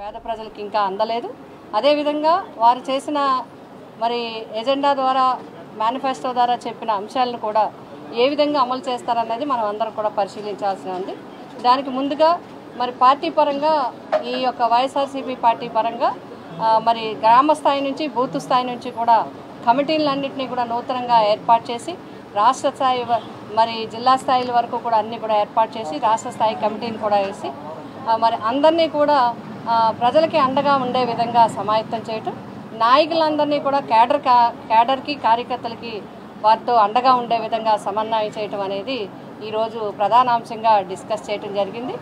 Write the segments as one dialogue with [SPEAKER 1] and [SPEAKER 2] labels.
[SPEAKER 1] పేద ప్రజలకు ఇంకా అందలేదు. అదేవిధంగా వారు చేసిన మరి ఎజెండా ద్వారా మేనిఫెస్టో ద్వారా చెప్పిన అంశాలను కూడా ఏ విధంగా అమలు చేస్తారన్నది మనం అందరం కూడా పరిశీలించాల్సి ఉంది. దానికి ముందుగా మరి పార్టీ పరంగా ఈ యొక్క వైఎస్ఆర్సీపీ పార్టీ పరంగా మరి గ్రామ స్థాయి నుంచి బూత్ స్థాయి నుంచి కూడా కమిటీలన్నింటినీ కూడా నూతనంగా ఏర్పాటు చేసి రాష్ట్ర స్థాయి మరి జిల్లా స్థాయిల వరకు కూడా అన్నీ కూడా ఏర్పాటు చేసి రాష్ట్ర స్థాయి కమిటీని కూడా వేసి మరి అందరినీ కూడా ప్రజలకి అండగా ఉండే విధంగా సమాయత్తం చేయటం, నాయకులందరినీ కూడా క్యాడర్కి కార్యకర్తలకి వారితో అండగా ఉండే విధంగా సమన్వయం చేయటం అనేది ఈరోజు ప్రధాన అంశంగా డిస్కస్ చేయటం జరిగింది.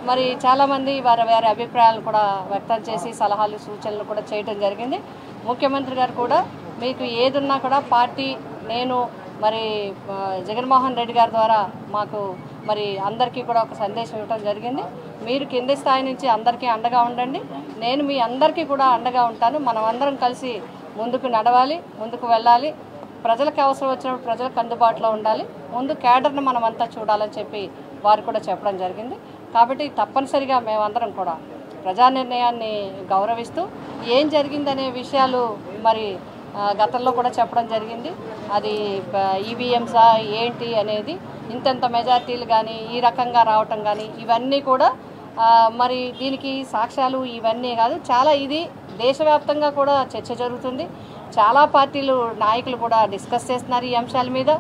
[SPEAKER 1] మరి చాలామంది వారి అభిప్రాయాలను కూడా వ్యక్తం చేసి సలహాలు సూచనలు కూడా చేయటం జరిగింది. ముఖ్యమంత్రి గారు కూడా మీకు ఏదున్నా కూడా పార్టీ నేను మరి జగన్మోహన్ రెడ్డి గారి ద్వారా మాకు మరి అందరికీ కూడా ఒక సందేశం ఇవ్వడం జరిగింది. మీరు కింది స్థాయి నుంచి అందరికీ అండగా ఉండండి, నేను మీ అందరికీ కూడా అండగా ఉంటాను, మనం అందరం కలిసి ముందుకు నడవాలి, ముందుకు వెళ్ళాలి, ప్రజలకు అవసరం వచ్చినప్పుడు ప్రజలకు అందుబాటులో ఉండాలి, ముందు క్యాడర్ను మనమంతా చూడాలని చెప్పి వారు కూడా చెప్పడం జరిగింది. కాబట్టి తప్పనిసరిగా మేమందరం కూడా ప్రజా నిర్ణయాన్ని గౌరవిస్తూ ఏం జరిగిందనే విషయాలు మరి గతంలో కూడా చెప్పడం జరిగింది. అది ఈవీఎంసా ఏంటి అనేది, ఇంతంత మెజార్టీలు కానీ ఈ రకంగా రావటం కానీ ఇవన్నీ కూడా మరి దీనికి సాక్ష్యాలు ఇవన్నీ కాదు, చాలా ఇది దేశవ్యాప్తంగా కూడా చర్చ జరుగుతుంది. చాలా పార్టీలు నాయకులు కూడా డిస్కస్ చేస్తున్నారు ఈ అంశాల మీద.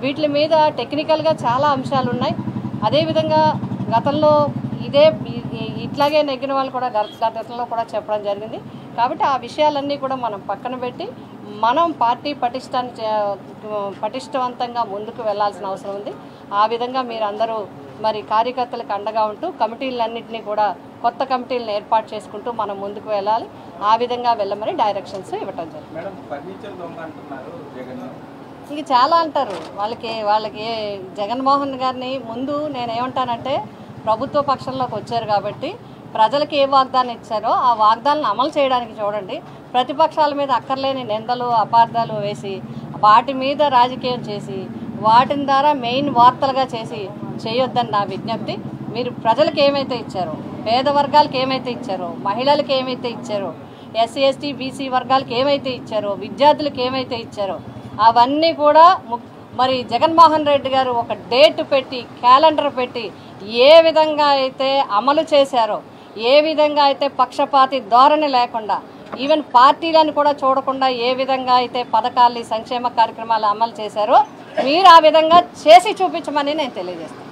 [SPEAKER 1] వీటి మీద టెక్నికల్గా చాలా అంశాలు ఉన్నాయి. అదేవిధంగా గతంలో ఇట్లాగే నెగ్గిన వాళ్ళు కూడా గతంలో కూడా చెప్పడం జరిగింది. కాబట్టి ఆ విషయాలన్నీ కూడా మనం పక్కన పెట్టి మనం పార్టీ పటిష్టవంతంగా ముందుకు వెళ్లాల్సిన అవసరం ఉంది. ఆ విధంగా మీరందరూ మరి కార్యకర్తలకు అండగా ఉంటూ కమిటీలన్నింటినీ కూడా కొత్త కమిటీలను ఏర్పాటు చేసుకుంటూ మనం ముందుకు వెళ్ళాలి. ఆ విధంగా వెళ్ళమని డైరెక్షన్స్ ఇవ్వటం జరిగింది. ఇక చాలా అంటారు వాళ్ళకి జగన్మోహన్ గారిని ముందు నేనేమంటానంటే ప్రభుత్వ పక్షంలోకి వచ్చారు కాబట్టి ప్రజలకు ఏ వాగ్దానం ఇచ్చారో ఆ వాగ్దానాలను అమలు చేయడానికి చూడండి. ప్రతిపక్షాల మీద అక్కర్లేని నిందలు అపార్థాలు వేసి వాటి మీద రాజకీయం చేసి వాటిని ద్వారా మెయిన్ వార్తలుగా చేసి చేయొద్దని నా విజ్ఞప్తి. మీరు ప్రజలకు ఏమైతే ఇచ్చారో, పేద వర్గాలకు ఏమైతే ఇచ్చారో, మహిళలకు ఏమైతే ఇచ్చారో, ఎస్సీ ఎస్టీ బీసీ వర్గాలకు ఏమైతే ఇచ్చారో, విద్యార్థులకు ఏమైతే ఇచ్చారో అవన్నీ కూడా మరి జగన్మోహన్ రెడ్డి గారు ఒక డేట్ పెట్టి క్యాలెండర్ పెట్టి ఏ విధంగా అయితే అమలు చేశారో, ఏ విధంగా అయితే పక్షపాతి ధోరణి లేకుండా ఈవెన్ పార్టీలను కూడా చూడకుండా ఏ విధంగా అయితే పథకాలు సంక్షేమ కార్యక్రమాలు అమలు చేశారో మీరు ఆ విధంగా చేసి చూపించమని నేను తెలియజేస్తాను.